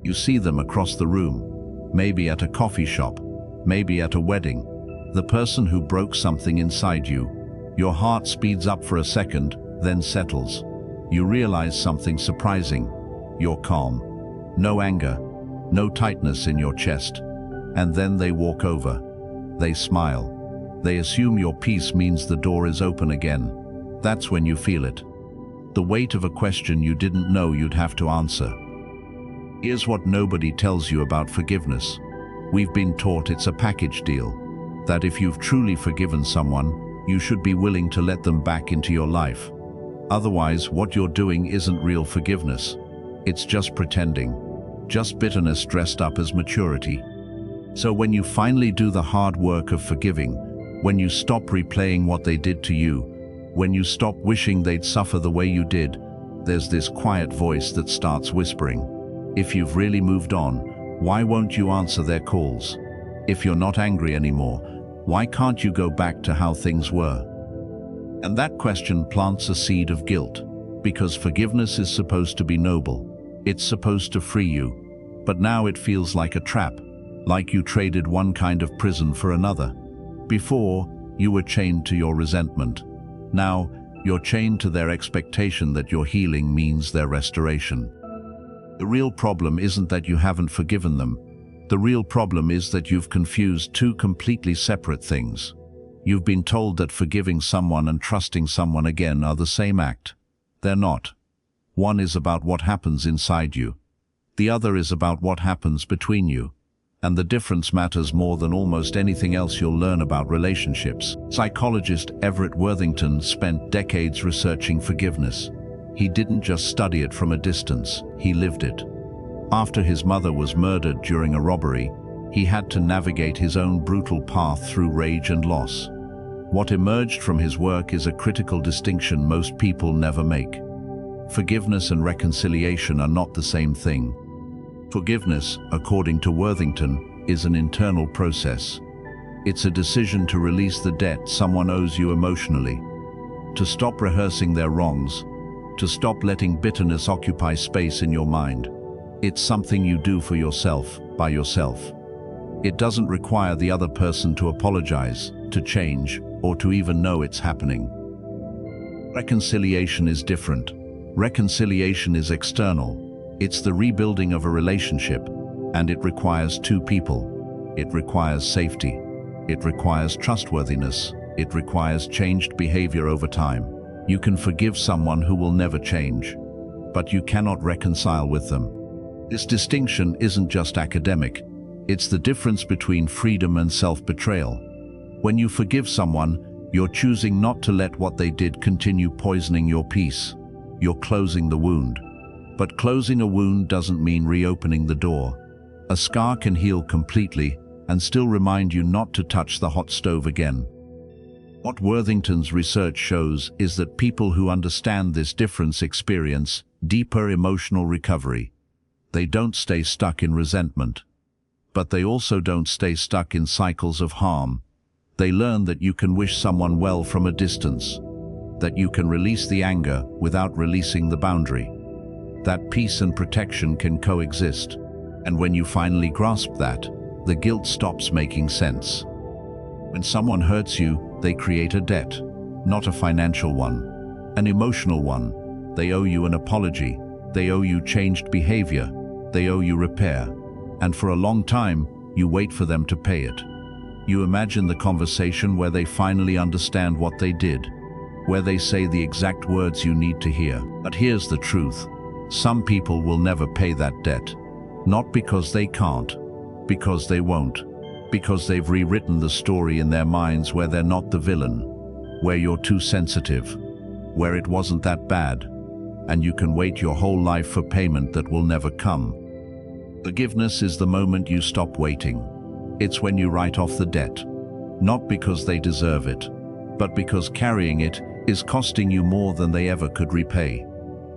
You see them across the room, maybe at a coffee shop, maybe at a wedding. The person who broke something inside you. Your heart speeds up for a second, then settles. You realize something surprising. You're calm. No anger, no tightness in your chest. And then they walk over. They smile. They assume your peace means the door is open again. That's when you feel it. The weight of a question you didn't know you'd have to answer. Here's what nobody tells you about forgiveness. We've been taught it's a package deal. That if you've truly forgiven someone, you should be willing to let them back into your life. Otherwise, what you're doing isn't real forgiveness. It's just pretending. Just bitterness dressed up as maturity. So when you finally do the hard work of forgiving, when you stop replaying what they did to you, when you stop wishing they'd suffer the way you did, there's this quiet voice that starts whispering. If you've really moved on, why won't you answer their calls? If you're not angry anymore, why can't you go back to how things were? And that question plants a seed of guilt, because forgiveness is supposed to be noble. It's supposed to free you. But now it feels like a trap, like you traded one kind of prison for another. Before, you were chained to your resentment. Now, you're chained to their expectation that your healing means their restoration. The real problem isn't that you haven't forgiven them. The real problem is that you've confused two completely separate things. You've been told that forgiving someone and trusting someone again are the same act. They're not. One is about what happens inside you. The other is about what happens between you. And the difference matters more than almost anything else you'll learn about relationships. Psychologist Everett Worthington spent decades researching forgiveness. He didn't just study it from a distance, he lived it. After his mother was murdered during a robbery, he had to navigate his own brutal path through rage and loss. What emerged from his work is a critical distinction most people never make. Forgiveness and reconciliation are not the same thing. Forgiveness, according to Worthington, is an internal process. It's a decision to release the debt someone owes you emotionally, to stop rehearsing their wrongs, to stop letting bitterness occupy space in your mind. It's something you do for yourself, by yourself. It doesn't require the other person to apologize, to change, or to even know it's happening. Reconciliation is different. Reconciliation is external. It's the rebuilding of a relationship, and it requires two people. It requires safety. It requires trustworthiness. It requires changed behavior over time. You can forgive someone who will never change, but you cannot reconcile with them. This distinction isn't just academic. It's the difference between freedom and self-betrayal. When you forgive someone, you're choosing not to let what they did continue poisoning your peace. You're closing the wound. But closing a wound doesn't mean reopening the door. A scar can heal completely and still remind you not to touch the hot stove again. What Worthington's research shows is that people who understand this difference experience deeper emotional recovery. They don't stay stuck in resentment, but they also don't stay stuck in cycles of harm. They learn that you can wish someone well from a distance, that you can release the anger without releasing the boundary, that peace and protection can coexist. And when you finally grasp that, the guilt stops making sense. When someone hurts you, they create a debt, not a financial one, an emotional one. They owe you an apology. They owe you changed behavior. They owe you repair. And for a long time, you wait for them to pay it. You imagine the conversation where they finally understand what they did, where they say the exact words you need to hear. But here's the truth. Some people will never pay that debt. Not because they can't, because they won't. Because they've rewritten the story in their minds where they're not the villain, where you're too sensitive, where it wasn't that bad, and you can wait your whole life for payment that will never come. Forgiveness is the moment you stop waiting. It's when you write off the debt, not because they deserve it, but because carrying it is costing you more than they ever could repay.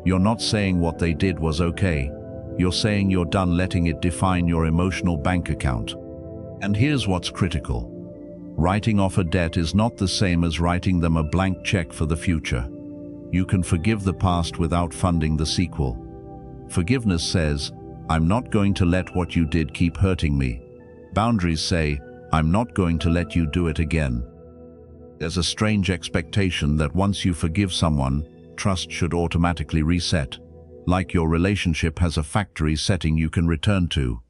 You're not saying what they did was okay. You're saying you're done letting it define your emotional bank account. And here's what's critical. Writing off a debt is not the same as writing them a blank check for the future. You can forgive the past without funding the sequel. Forgiveness says, I'm not going to let what you did keep hurting me. Boundaries say, I'm not going to let you do it again. There's a strange expectation that once you forgive someone, trust should automatically reset, like your relationship has a factory setting you can return to.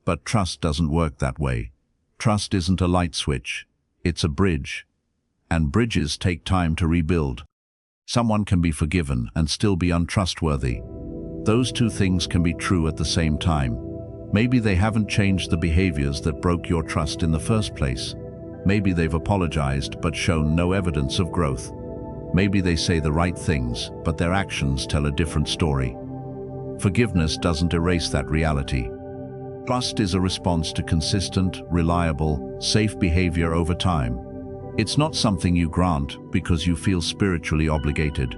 But trust doesn't work that way. Trust isn't a light switch, it's a bridge. And bridges take time to rebuild. Someone can be forgiven and still be untrustworthy. Those two things can be true at the same time. Maybe they haven't changed the behaviors that broke your trust in the first place. Maybe they've apologized but shown no evidence of growth. Maybe they say the right things, but their actions tell a different story. Forgiveness doesn't erase that reality. Trust is a response to consistent, reliable, safe behavior over time. It's not something you grant because you feel spiritually obligated.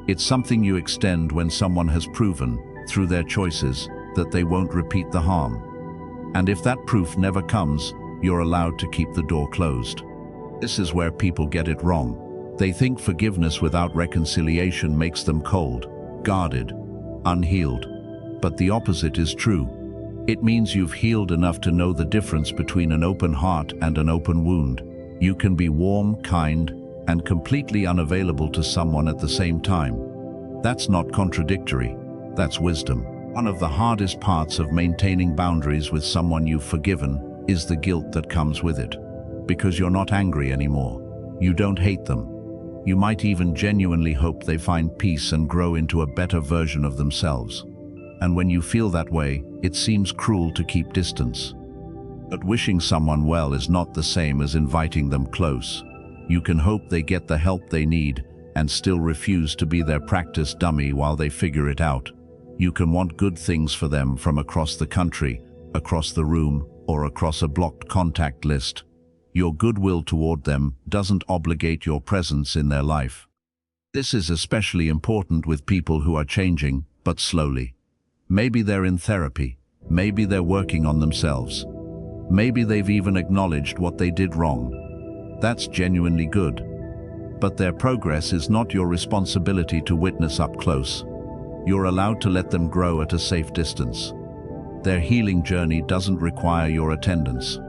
It's something you extend when someone has proven, through their choices, that they won't repeat the harm. And if that proof never comes, you're allowed to keep the door closed. This is where people get it wrong. They think forgiveness without reconciliation makes them cold, guarded, unhealed. But the opposite is true. It means you've healed enough to know the difference between an open heart and an open wound. You can be warm, kind, and completely unavailable to someone at the same time. That's not contradictory, that's wisdom. One of the hardest parts of maintaining boundaries with someone you've forgiven is the guilt that comes with it. Because you're not angry anymore. You don't hate them. You might even genuinely hope they find peace and grow into a better version of themselves. And when you feel that way, it seems cruel to keep distance. But wishing someone well is not the same as inviting them close. You can hope they get the help they need and still refuse to be their practice dummy while they figure it out. You can want good things for them from across the country, across the room, or across a blocked contact list. Your goodwill toward them doesn't obligate your presence in their life. This is especially important with people who are changing, but slowly. Maybe they're in therapy. Maybe they're working on themselves. Maybe they've even acknowledged what they did wrong. That's genuinely good. But their progress is not your responsibility to witness up close. You're allowed to let them grow at a safe distance. Their healing journey doesn't require your attendance.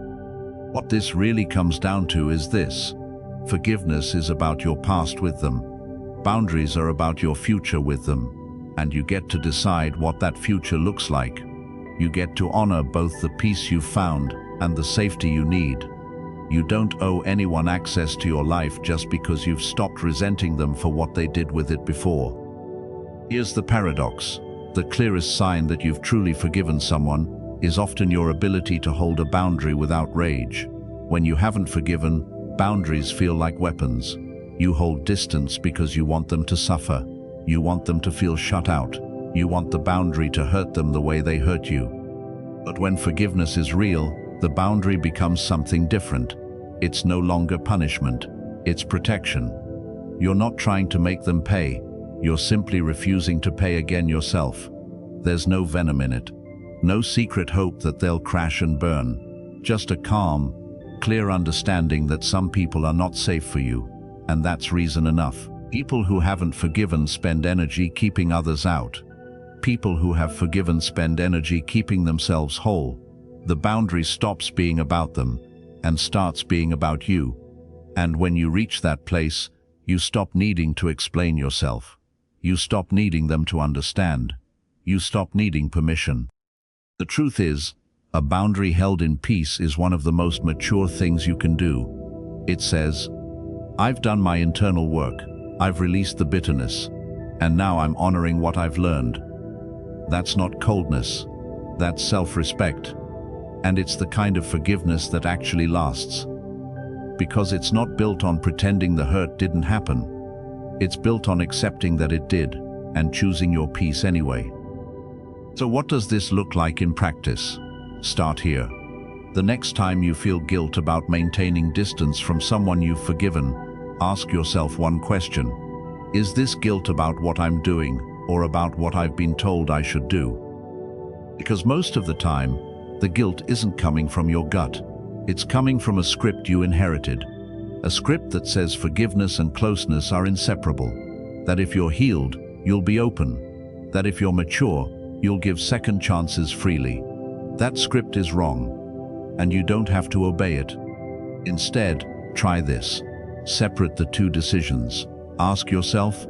What this really comes down to is this. Forgiveness is about your past with them. Boundaries are about your future with them. And you get to decide what that future looks like. You get to honor both the peace you've found and the safety you need. You don't owe anyone access to your life just because you've stopped resenting them for what they did with it before. Here's the paradox. The clearest sign that you've truly forgiven someone is often your ability to hold a boundary without rage. When you haven't forgiven, boundaries feel like weapons. You hold distance because you want them to suffer. You want them to feel shut out. You want the boundary to hurt them the way they hurt you. But when forgiveness is real, the boundary becomes something different. It's no longer punishment, it's protection. You're not trying to make them pay. You're simply refusing to pay again yourself. There's no venom in it. No secret hope that they'll crash and burn. Just a calm, clear understanding that some people are not safe for you, and that's reason enough. People who haven't forgiven spend energy keeping others out. People who have forgiven spend energy keeping themselves whole. The boundary stops being about them and starts being about you. And when you reach that place, you stop needing to explain yourself. You stop needing them to understand. You stop needing permission. The truth is, a boundary held in peace is one of the most mature things you can do. It says, I've done my internal work. I've released the bitterness, and now I'm honoring what I've learned. That's not coldness, that's self-respect. And it's the kind of forgiveness that actually lasts. Because it's not built on pretending the hurt didn't happen. It's built on accepting that it did, and choosing your peace anyway. So what does this look like in practice? Start here. The next time you feel guilt about maintaining distance from someone you've forgiven, ask yourself one question. Is this guilt about what I'm doing or about what I've been told I should do? Because most of the time, the guilt isn't coming from your gut. It's coming from a script you inherited. A script that says forgiveness and closeness are inseparable. That if you're healed, you'll be open. That if you're mature, You'll give second chances freely. That script is wrong, and you don't have to obey it. Instead, try this. Separate the two decisions. Ask yourself,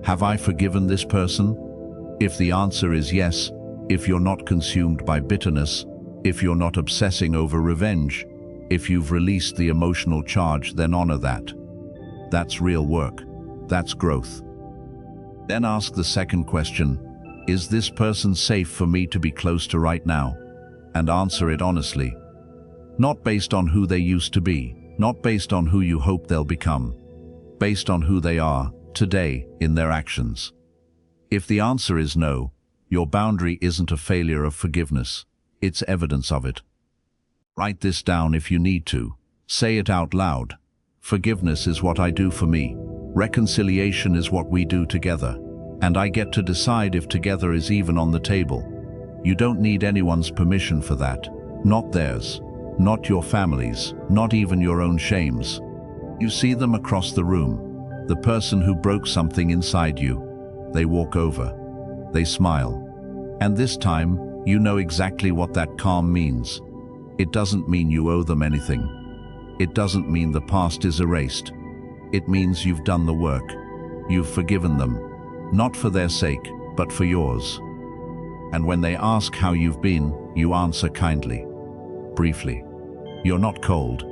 have I forgiven this person? If the answer is yes, if you're not consumed by bitterness, if you're not obsessing over revenge, if you've released the emotional charge, then honor that. That's real work. That's growth. Then ask the second question, is this person safe for me to be close to right now? And answer it honestly. Not based on who they used to be, not based on who you hope they'll become, based on who they are today in their actions. If the answer is no, your boundary isn't a failure of forgiveness, it's evidence of it. Write this down if you need to. Say it out loud. Forgiveness is what I do for me. Reconciliation is what we do together. And I get to decide if together is even on the table. You don't need anyone's permission for that. Not theirs. Not your family's. Not even your own shames. You see them across the room. The person who broke something inside you. They walk over. They smile. And this time, you know exactly what that calm means. It doesn't mean you owe them anything. It doesn't mean the past is erased. It means you've done the work. You've forgiven them. Not for their sake, but for yours. And when they ask how you've been, you answer kindly. Briefly. You're not cold.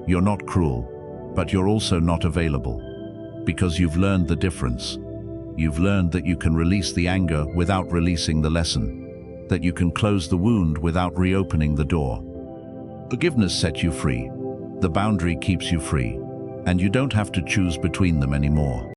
You're not cruel. But you're also not available. Because you've learned the difference. You've learned that you can release the anger without releasing the lesson. That you can close the wound without reopening the door. Forgiveness sets you free. The boundary keeps you free. And you don't have to choose between them anymore.